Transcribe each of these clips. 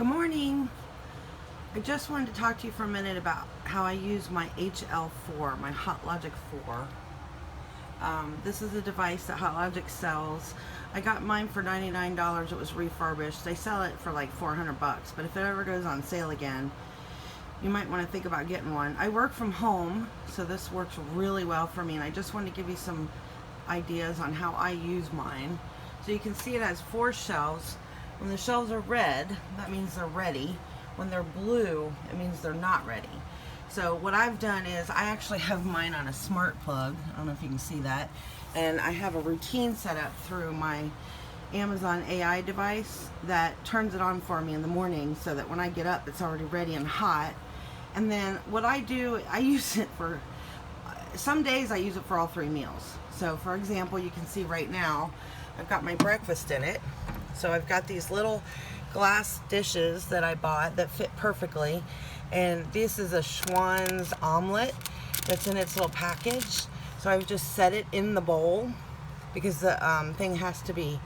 Good morning. I just wanted to talk to you for a minute about how I use my HL4, my HotLogic 4. This is a device that HotLogic sells. I got mine for $99. It was refurbished. They sell it for like 400 bucks, but if it ever goes on sale again, you might want to think about getting one. I work from home, so this works really well for me, and I just wanted to give you some ideas on how I use mine. So you can see it has 4 shelves. When the shelves are red, that means they're ready. When they're blue, it means they're not ready. So what I've done is I actually have mine on a smart plug. I don't know if you can see that. And I have a routine set up through my Amazon AI device that turns it on for me in the morning so that when I get up, it's already ready and hot. And then what I do, I use it for, some days I use it for all 3 meals. So for example, you can see right now, I've got my breakfast in it. So I've got these little glass dishes that I bought that fit perfectly, and this is a Schwan's omelet that's in its little package. So I've just set it in the bowl because the thing has to be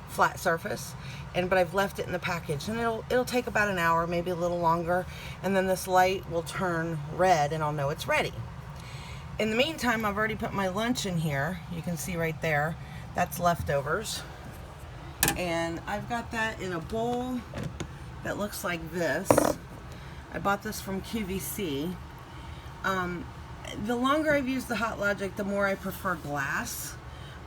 flat surface, but I've left it in the package, and it'll take about an hour, maybe a little longer, and then this light will turn red and I'll know it's ready. In the meantime, I've already put my lunch in here. You can see right there, that's leftovers. And I've got that in a bowl that looks like this. I bought this from QVC. The longer I've used the HotLogic, the more I prefer glass.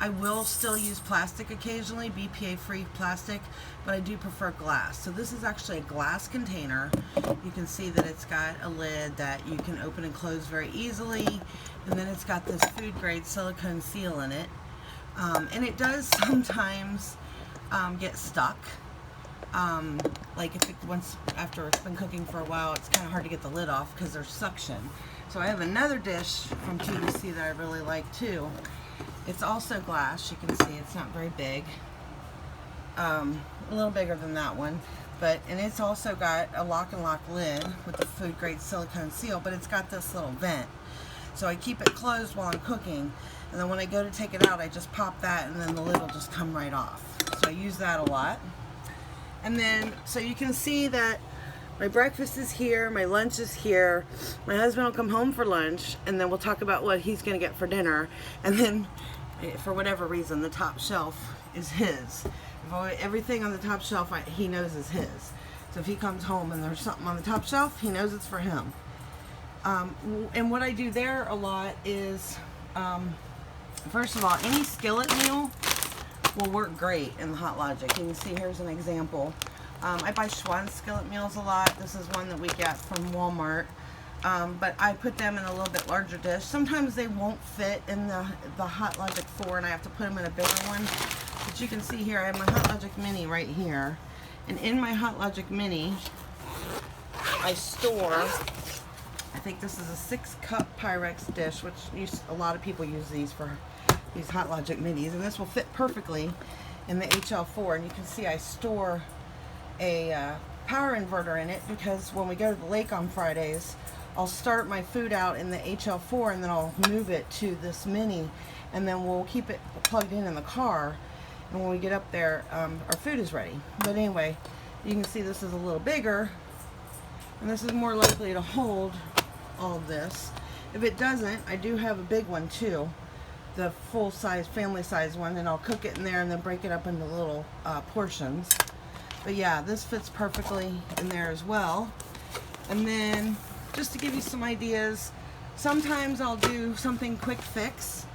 I will still use plastic occasionally, BPA-free plastic, but I do prefer glass. So this is actually a glass container. You can see that it's got a lid that you can open and close very easily, and then it's got this food-grade silicone seal in it. And it does sometimes get stuck. Like if it after it's been cooking for a while, it's kind of hard to get the lid off because there's suction. So I have another dish from QVC that I really like too. It's also glass. You can see it's not very big. A little bigger than that one, and it's also got a lock and lock lid with the food grade silicone seal, but it's got this little vent. So I keep it closed while I'm cooking, and then when I go to take it out, I just pop that, and then the lid will just come right off. So I use that a lot. And then, so you can see that my breakfast is here, my lunch is here, my husband will come home for lunch, and then we'll talk about what he's going to get for dinner. And then, for whatever reason, the top shelf is his. Everything on the top shelf he knows is his. So if he comes home and there's something on the top shelf, he knows it's for him. And what I do there a lot is, first of all, any skillet meal will work great in the HotLogic. You can see here's an example. I buy Schwan skillet meals a lot. This is one that we get from Walmart. But I put them in a little bit larger dish. Sometimes they won't fit in the HotLogic 4 and I have to put them in a bigger one. But you can see here I have my HotLogic Mini right here. And in my HotLogic Mini, I store, I think this is a 6-cup Pyrex dish, which a lot of people use these for these HotLogic Minis, and this will fit perfectly in the HL4. And you can see I store a power inverter in it because when we go to the lake on Fridays, I'll start my food out in the HL4 and then I'll move it to this Mini, and then we'll keep it plugged in the car, and when we get up there, our food is ready. But anyway, you can see this is a little bigger, and this is more likely to hold all of this. If it doesn't, I do have a big one too, the full size, family size one, and I'll cook it in there and then break it up into little portions. But yeah, this fits perfectly in there as well. And then just to give you some ideas, sometimes I'll do something quick fix.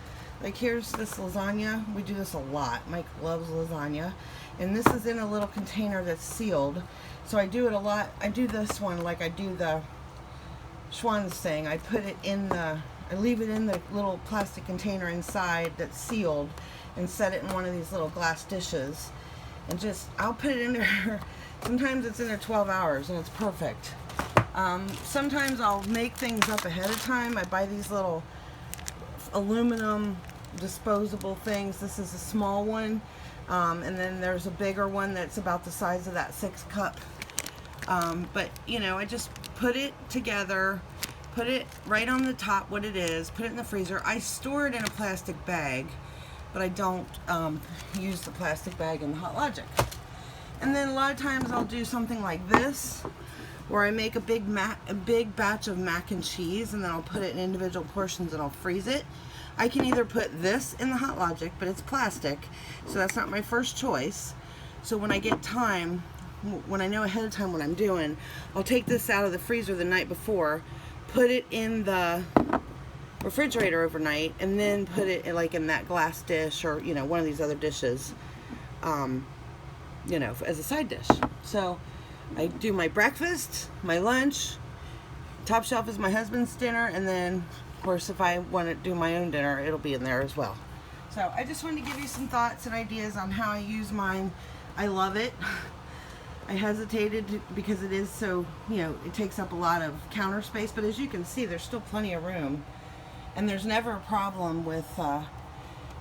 Like here's this lasagna. We do this a lot. Mike loves lasagna. And this is in a little container that's sealed. So I do it a lot. I do this one like I do the Schwan's thing. I put it in I leave it in the little plastic container inside that's sealed and set it in one of these little glass dishes. And I'll put it in there, sometimes it's in there 12 hours and it's perfect. Sometimes I'll make things up ahead of time. I buy these little aluminum disposable things. This is a small one. And then there's a bigger one that's about the size of that 6-cup. But, you know, I just put it together, put it right on the top what it is, put it in the freezer. I store it in a plastic bag, but I don't use the plastic bag in the HotLogic. And then a lot of times I'll do something like this, where I make a big batch of mac and cheese, and then I'll put it in individual portions and I'll freeze it. I can either put this in the HotLogic, but it's plastic, so that's not my first choice. So when I get time, when I know ahead of time what I'm doing, I'll take this out of the freezer the night before, put it in the refrigerator overnight, and then put it in, like, in that glass dish or, you know, one of these other dishes, you know, as a side dish. So I do my breakfast, my lunch, top shelf is my husband's dinner, and then of course if I want to do my own dinner, it'll be in there as well. So I just wanted to give you some thoughts and ideas on how I use mine. I love it. I hesitated because it is so, you know, it takes up a lot of counter space, but as you can see, there's still plenty of room, and there's never a problem with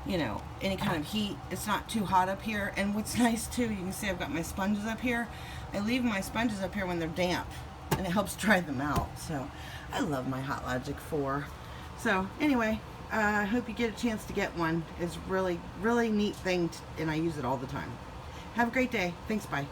you know, any kind of heat. It's not too hot up here. And what's nice too, you can see I've got my sponges up here. I leave my sponges up here when they're damp, and it helps dry them out. So I love my HotLogic 4. So anyway, I hope you get a chance to get one. It's really, really neat thing, and I use it all the time. Have a great day. Thanks, bye.